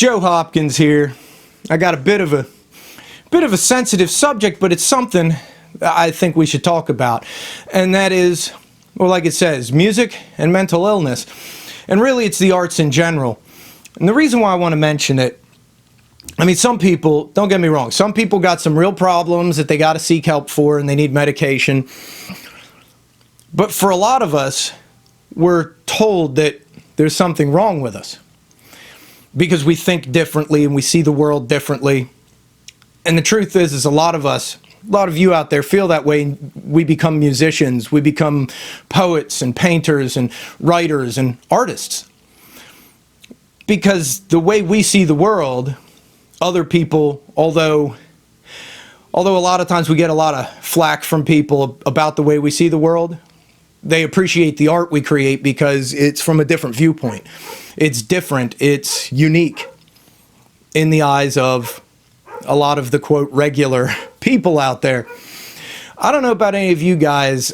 Joe Hopkins here. I got a bit of a sensitive subject, but it's something I think we should talk about. And that is, well, like it says, music and mental illness. And really, it's the arts in general. And the reason why I want to mention it, I mean, some people, don't get me wrong, some people got some real problems that they got to seek help for and they need medication. But for a lot of us, we're told that there's something wrong with us because we think differently and we see the world differently. And the truth is a lot of us, a lot of you out there feel that way. We become musicians, we become poets and painters and writers and artists. Because the way we see the world, other people, although a lot of times we get a lot of flack from people about the way we see the world, they appreciate the art we create because it's from a different viewpoint. It's different, it's unique in the eyes of a lot of the, quote, regular people out there. I don't know about any of you guys.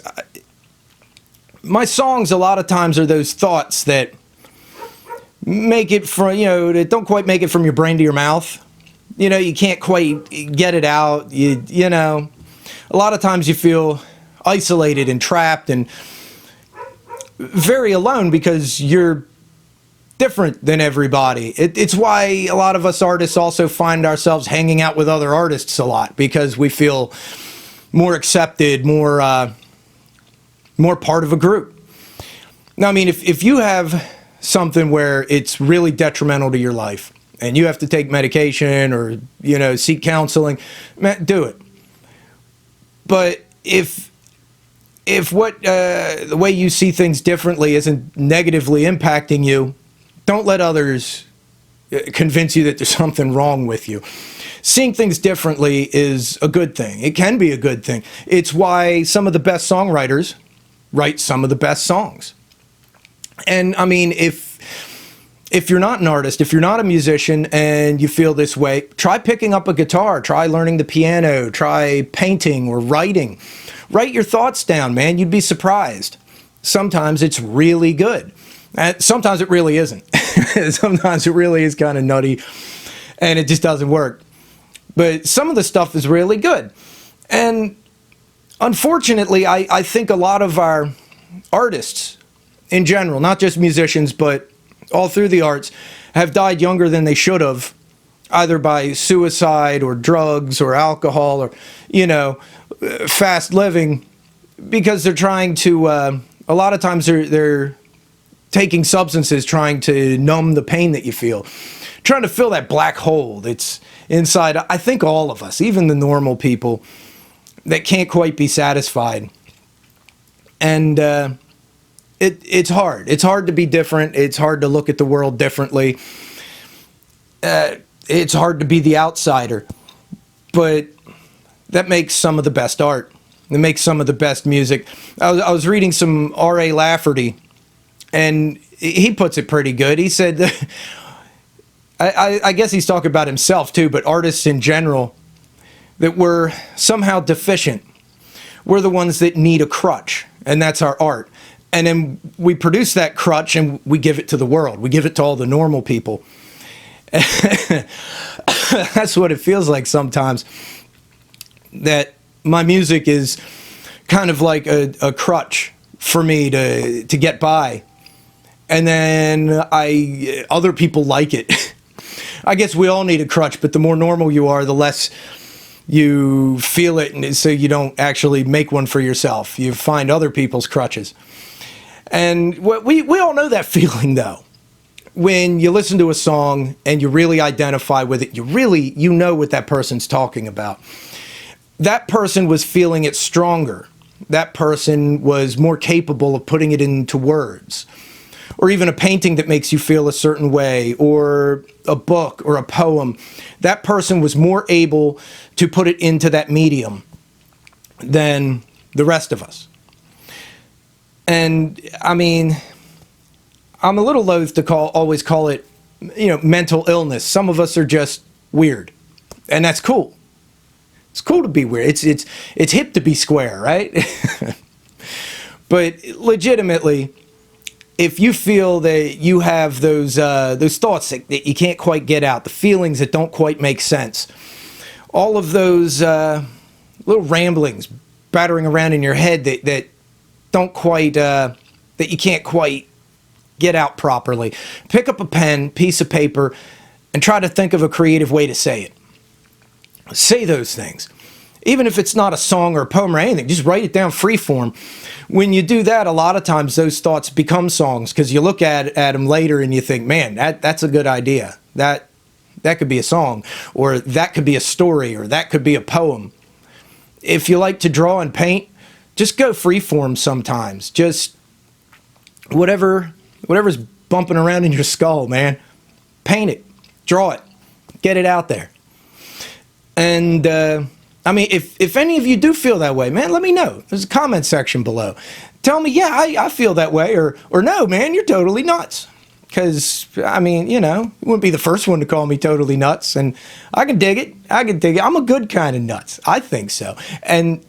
My songs a lot of times are those thoughts that make it from, that don't quite make it from your brain to your mouth. You can't quite get it out. A lot of times you feel isolated and trapped and very alone because you're different than everybody. It's why a lot of us artists also find ourselves hanging out with other artists a lot, because we feel more accepted, more part of a group. Now, I mean, if you have something where it's really detrimental to your life and you have to take medication or, seek counseling, man, do it. But if the way you see things differently isn't negatively impacting you, don't let others convince you that there's something wrong with you. Seeing things differently is a good thing. It can be a good thing. It's why some of the best songwriters write some of the best songs. And I mean, if you're not an artist, if you're not a musician and you feel this way, try picking up a guitar, try learning the piano, try painting or writing. Write your thoughts down, man. You'd be surprised. Sometimes it's really good. And sometimes it really isn't. Sometimes it really is kind of nutty and it just doesn't work. But some of the stuff is really good. And unfortunately, I think a lot of our artists in general, not just musicians, but all through the arts, have died younger than they should have, either by suicide or drugs or alcohol or, fast living, because they're trying to, a lot of times they're taking substances, trying to numb the pain that you feel, trying to fill that black hole that's inside, I think, all of us, even the normal people that can't quite be satisfied. And it's hard. It's hard to be different. It's hard to look at the world differently. It's hard to be the outsider. But that makes some of the best art. It makes some of the best music. I was reading some R.A. Lafferty, and he puts it pretty good. He said, I guess he's talking about himself too, but artists in general, that we're somehow deficient. We're the ones that need a crutch, and that's our art. And then we produce that crutch and we give it to the world. We give it to all the normal people. That's what it feels like sometimes, that my music is kind of like a crutch for me to get by. And then other people like it. I guess we all need a crutch, but the more normal you are, the less you feel it, and so you don't actually make one for yourself. You find other people's crutches. And we all know that feeling, though. When you listen to a song and you really identify with it, you know what that person's talking about. That person was feeling it stronger. That person was more capable of putting it into words. Or even a painting that makes you feel a certain way, or a book or a poem. That person was more able to put it into that medium than the rest of us. And I mean, I'm a little loath to always call it, mental illness. Some of us are just weird, and that's cool. It's cool to be weird. It's hip to be square, right? But legitimately, if you feel that you have those thoughts that you can't quite get out, the feelings that don't quite make sense, all of those little ramblings battering around in your head that don't quite, that you can't quite get out properly, pick up a pen, piece of paper, and try to think of a creative way to say it. Say those things. Even if it's not a song or a poem or anything, just write it down free form. When you do that, a lot of times those thoughts become songs, because you look at them later and you think, man, that's a good idea. That could be a song, or that could be a story, or that could be a poem. If you like to draw and paint, just go free form sometimes. Just whatever's bumping around in your skull, man. Paint it, draw it, get it out there. And I mean, if any of you do feel that way, man, let me know. There's a comment section below. Tell me, yeah, I feel that way, or no, man, you're totally nuts. Because, I mean, you know, you wouldn't be the first one to call me totally nuts, and I can dig it. I'm a good kind of nuts. I think so. And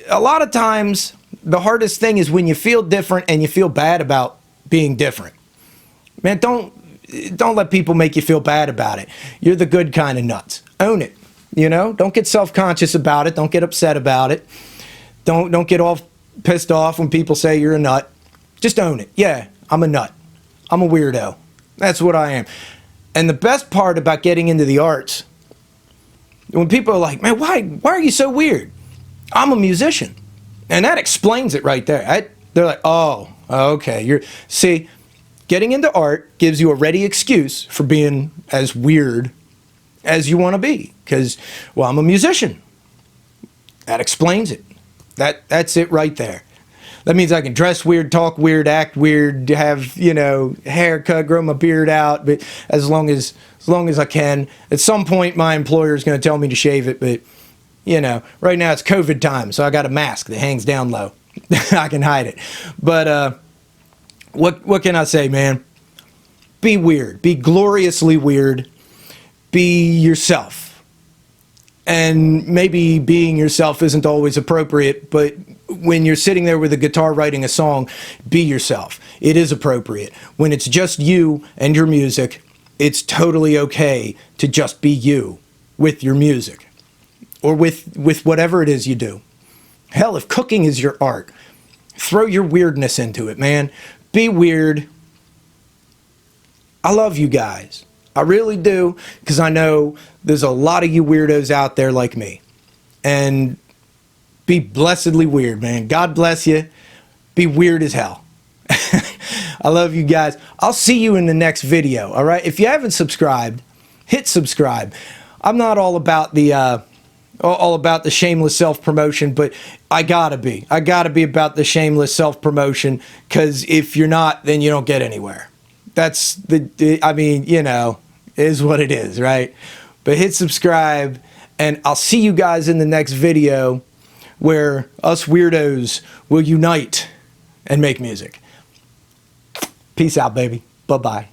a lot of times, the hardest thing is when you feel different and you feel bad about being different. Man, don't let people make you feel bad about it. You're the good kind of nuts. Own it. You know, don't get self-conscious about it. Don't get upset about it. Don't get all pissed off when people say you're a nut. Just own it. Yeah, I'm a nut. I'm a weirdo. That's what I am. And the best part about getting into the arts, when people are like, man, why are you so weird? I'm a musician. And that explains it right there. They're like, oh, okay. See, getting into art gives you a ready excuse for being as weird as you want to be. Because, well, I'm a musician. That explains it. That's it right there. That means I can dress weird, talk weird, act weird, have, you know, haircut, grow my beard out, but as long as I can. At some point, my employer is going to tell me to shave it, but, you know, right now it's COVID time, so I got a mask that hangs down low. I can hide it. But what can I say, man? Be weird. Be gloriously weird. Be yourself. And maybe being yourself isn't always appropriate, but when you're sitting there with a guitar writing a song, be yourself. It is appropriate. When it's just you and your music, it's totally okay to just be you with your music, or with whatever it is you do. Hell, if cooking is your art, throw your weirdness into it, man. Be weird. I love you guys. I really do, because I know there's a lot of you weirdos out there like me. And be blessedly weird, man. God bless you. Be weird as hell. I love you guys. I'll see you in the next video, all right? If you haven't subscribed, hit subscribe. I'm not all about the shameless self-promotion, but I gotta be. I gotta be about the shameless self-promotion, because if you're not, then you don't get anywhere. That's I mean, you know, it is what it is, right? But hit subscribe, and I'll see you guys in the next video where us weirdos will unite and make music. Peace out, baby. Bye-bye.